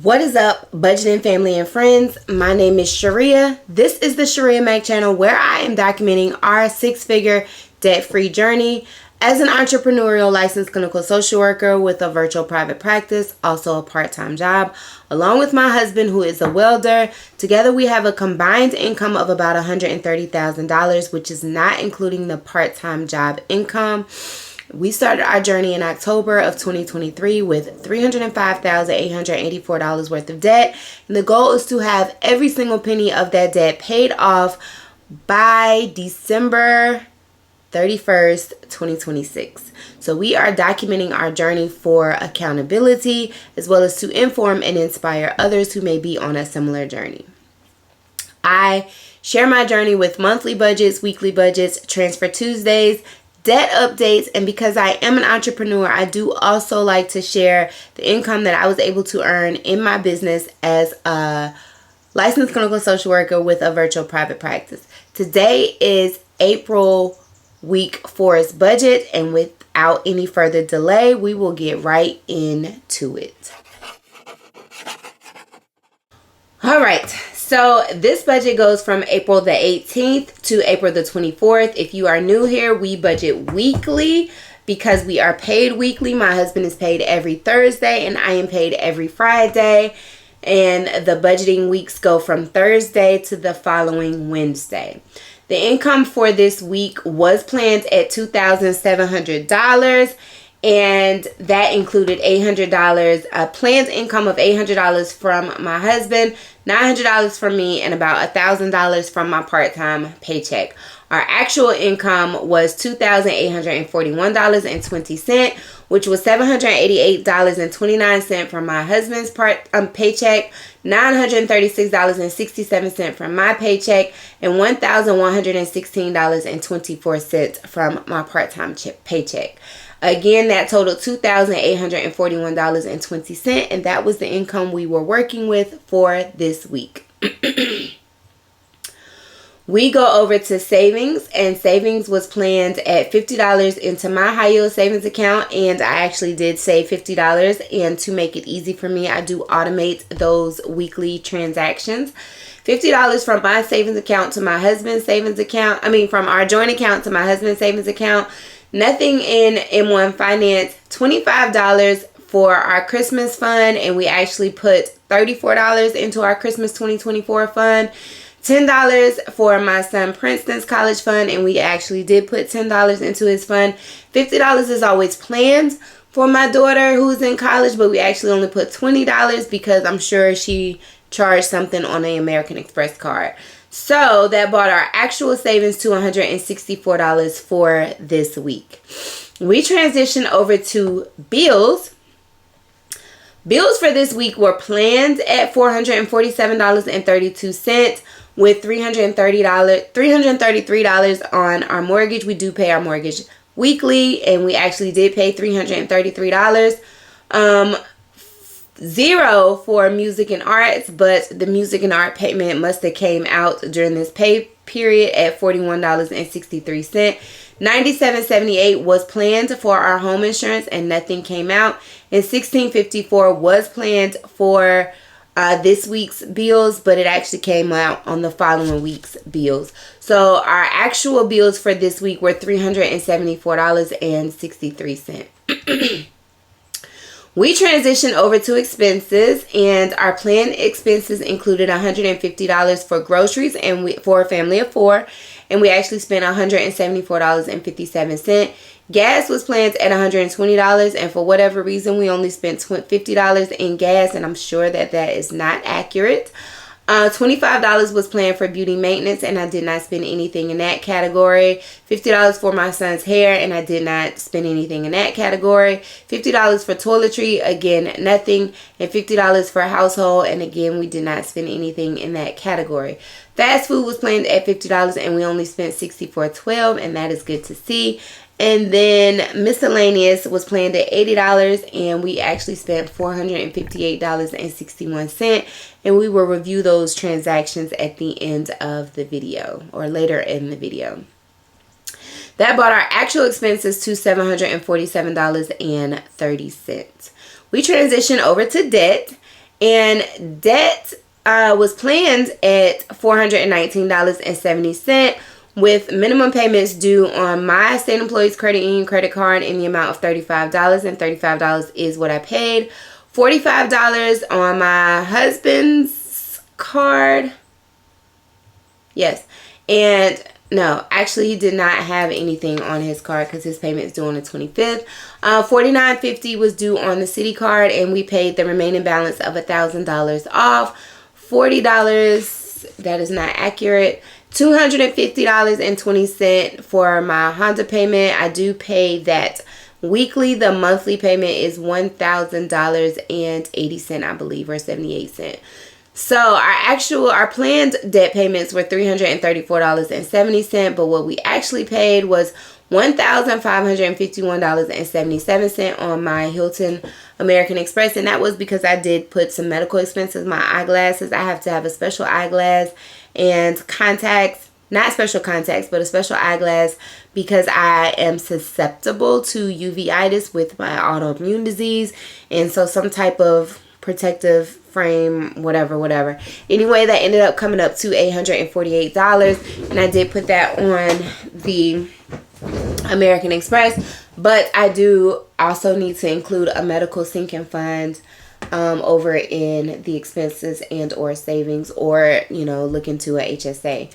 What is up, budgeting family and friends? My name is Shirria. This is the Shirria Mac channel where I am documenting our six-figure debt-free journey as an entrepreneurial licensed clinical social worker with a virtual private practice, also a part-time job, along with my husband who is a welder. Together we have a combined income of about $130,000, which is not including the part-time job income. We started our journey in October of 2023 with $305,884 worth of debt. And the goal is to have every single penny of that debt paid off by December 31st, 2026. So we are documenting our journey for accountability as well as to inform and inspire others who may be on a similar journey. I share my journey with monthly budgets, weekly budgets, transfer Tuesdays, debt updates, and because I am an entrepreneur, I do also like to share the income that I was able to earn in my business as a licensed clinical social worker with a virtual private practice. Today is April week 4's budget, and without any further delay, we will get right into it. All right. So this budget goes from April the 18th to April the 24th. If you are new here, we budget weekly because we are paid weekly. My husband is paid every Thursday and I am paid every Friday. And the budgeting weeks go from Thursday to the following Wednesday. The income for this week was planned at $2,700. And that included $800, a planned income of $800 from my husband, $900 from me, and about $1,000 from my part-time paycheck. Our actual income was $2,841.20, which was $788.29 from my husband's paycheck, $936.67 from my paycheck, and $1,116.24 from my part-time paycheck. Again, that totaled $2,841.20, and that was the income we were working with for this week. We go over to savings, and savings was planned at $50 into my high yield savings account, and I actually did save $50, and to make it easy for me, I do automate those weekly transactions. $50 from my savings account to my husband's savings account, from our joint account to my husband's savings account. Nothing in M1 Finance, $25 for our Christmas fund, and we actually put $34 into our Christmas 2024 fund. $10 for my son Princeton's college fund, and we actually did put $10 into his fund. $50 is always planned for my daughter who's in college, but we actually only put $20 because I'm sure she charged something on the American Express card. So that brought our actual savings to $164 for this week. We transition over to bills. Bills for this week were planned at $447.32 with $333 on our mortgage. We do pay our mortgage weekly, and we actually did pay $333. $0 for music and arts, but the music and art payment must have came out during this pay period at $41.63. $97.78 was planned for our home insurance and nothing came out, and $16.54 was planned for this week's bills, but it actually came out on the following week's bills. So our actual bills for this week were $374.63. We transitioned over to expenses, and our planned expenses included $150 for groceries and for a family of 4, and we actually spent $174.57. Gas was planned at $120, and for whatever reason we only spent $50 in gas, and I'm sure that is not accurate. $25 was planned for beauty maintenance, and I did not spend anything in that category. $50 for my son's hair, and I did not spend anything in that category. $50 for toiletry, again, nothing. And $50 for household, and again, we did not spend anything in that category. Fast food was planned at $50, and we only spent $64.12, and that is good to see. And then miscellaneous was planned at $80, and we actually spent $458.61. And we will review those transactions at the end of the video or later in the video. That brought our actual expenses to $747.30. We transition over to debt. And debt was planned at $419.70, with minimum payments due on my state employees credit union credit card in the amount of $35, and $35 is what I paid. $45 on my husband's card. Yes. And no, actually he did not have anything on his card because his payment is due on the 25th. $49.50 was due on the city card, and we paid the remaining balance of $1,000 off. $40, that is not accurate. $250.20 for my Honda payment. I do pay that weekly. The monthly payment is $1,000.80, I believe, or 78 cents. So our planned debt payments were $334.70, but what we actually paid was $1,551.77 on my Hilton American Express, and that was because I did put some medical expenses, my eyeglasses. I have to have a special eyeglass and contacts, not special contacts, but a special eyeglass because I am susceptible to uveitis with my autoimmune disease, and so some type of protective frame, whatever. Anyway, that ended up coming up to $848, and I did put that on the American Express, but I do also need to include a medical sinking fund over in the expenses and or savings, or look into a HSA.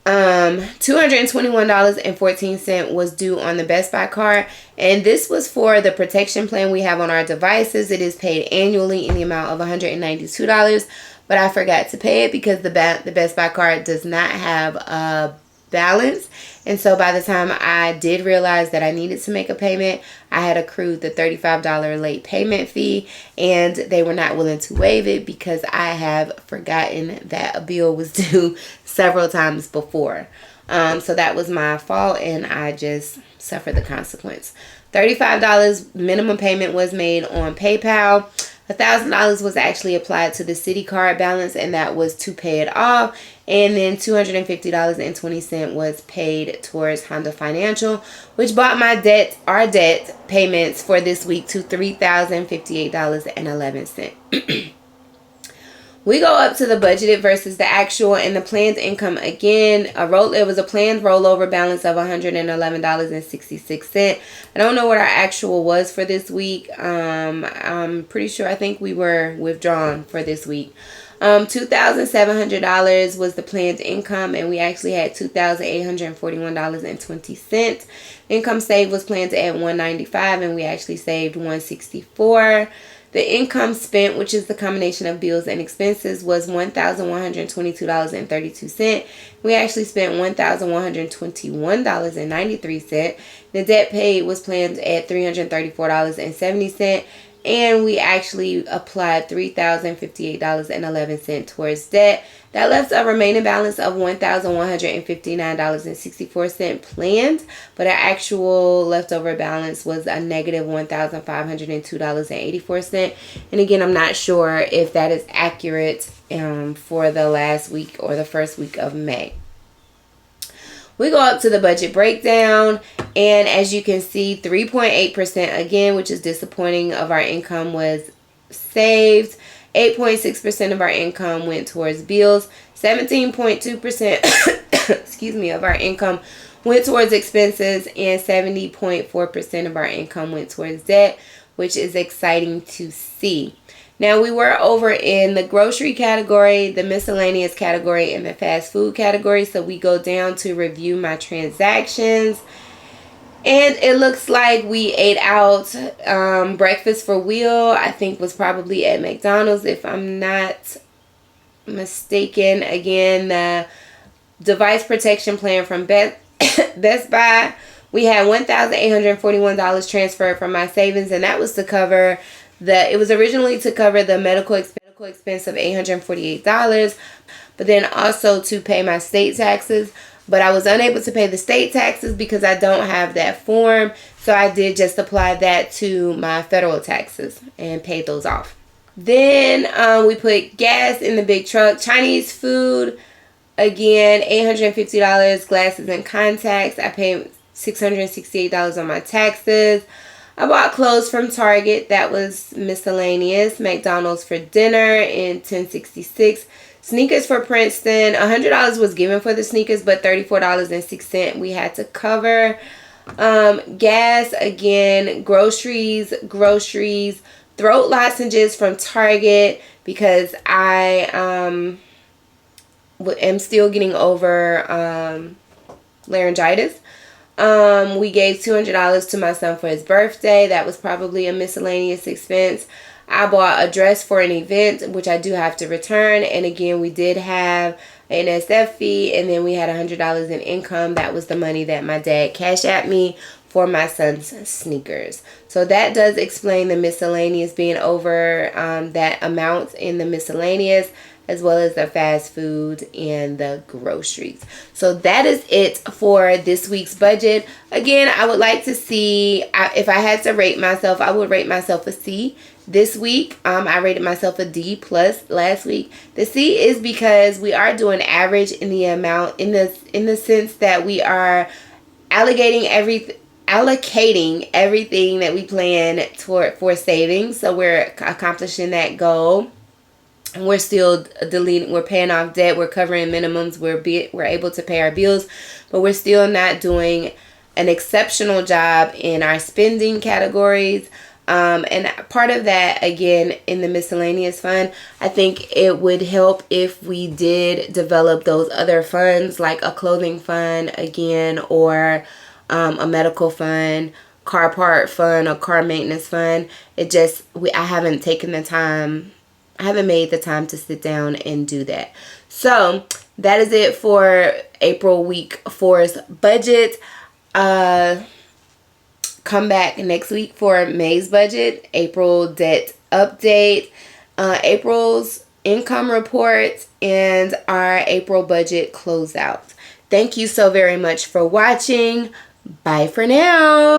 $221.14 was due on the Best Buy card, and this was for the protection plan we have on our devices. It is paid annually in the amount of $192, but I forgot to pay it because the Best Buy card does not have a balance, and so by the time I did realize that I needed to make a payment, I had accrued the $35 late payment fee, and they were not willing to waive it because I have forgotten that a bill was due several times before. So that was my fault, and I just suffered the consequence. $35 minimum payment was made on PayPal. $1,000 was actually applied to the city card balance, and that was to pay it off. And then $250.20 was paid towards Honda Financial, which brought our debt payments for this week to $3,058.11. We go up to the budgeted versus the actual and the planned income again. It was a planned rollover balance of $111.66. I don't know what our actual was for this week. I'm pretty sure, I think we were withdrawn for this week. $2,700 was the planned income, and we actually had $2,841.20. Income saved was planned at $195, and we actually saved $164. The income spent, which is the combination of bills and expenses, was $1,122.32. We actually spent $1,121.93. The debt paid was planned at $334.70. And we actually applied $3,058.11 towards debt. That left a remaining balance of $1,159.64 planned, but our actual leftover balance was a negative $1,502.84. And again, I'm not sure if that is accurate for the last week or the first week of May. We go up to the budget breakdown, and as you can see, 3.8% again, which is disappointing, of our income was saved. 8.6% of our income went towards bills. 17.2% excuse me, of our income went towards expenses, and 70.4% of our income went towards debt, which is exciting to see. Now, we were over in the grocery category, the miscellaneous category, and the fast food category. So we go down to review my transactions. And it looks like we ate out. Breakfast for Will, I think, was probably at McDonald's, if I'm not mistaken. Again, the device protection plan from Best Buy, we had $1,841 transferred from my savings, and that was to cover it was originally to cover the medical expense of $848, but then also to pay my state taxes. But I was unable to pay the state taxes because I don't have that form. So I did just apply that to my federal taxes and paid those off. Then we put gas in the big truck. Chinese food, again, $850. Glasses and contacts, I paid $668 on my taxes. I bought clothes from Target. That was miscellaneous. McDonald's for dinner in 1066. Sneakers for Princeton. $100 was given for the sneakers, but $34.06 we had to cover. Gas again. Groceries. Throat lozenges from Target because I am still getting over laryngitis. We gave $200 to my son for his birthday. That was probably a miscellaneous expense. I bought a dress for an event, which I do have to return. And again, we did have an SF fee, and then we had $100 in income. That was the money that my dad cashed at me for my son's sneakers. So that does explain the miscellaneous being over that amount in the miscellaneous, as well as the fast food and the groceries. So that is it for this week's budget. Again, I would like to see, if I had to rate myself, I would rate myself a C this week. I rated myself a D plus last week. The C is because we are doing average in the amount, in the sense that we are allocating everything that we plan for savings. So we're accomplishing that goal. And we're still we're paying off debt, we're covering minimums, we're able to pay our bills, but we're still not doing an exceptional job in our spending categories. And part of that, again, in the miscellaneous fund, I think it would help if we did develop those other funds, like a clothing fund, again, or a medical fund, car part fund, or car maintenance fund. I haven't taken the time. I haven't made the time to sit down and do that. So that is it for April week 4's budget. Come back next week for May's budget, April debt update, April's income report, and our April budget closeout. Thank you so very much for watching. Bye for now.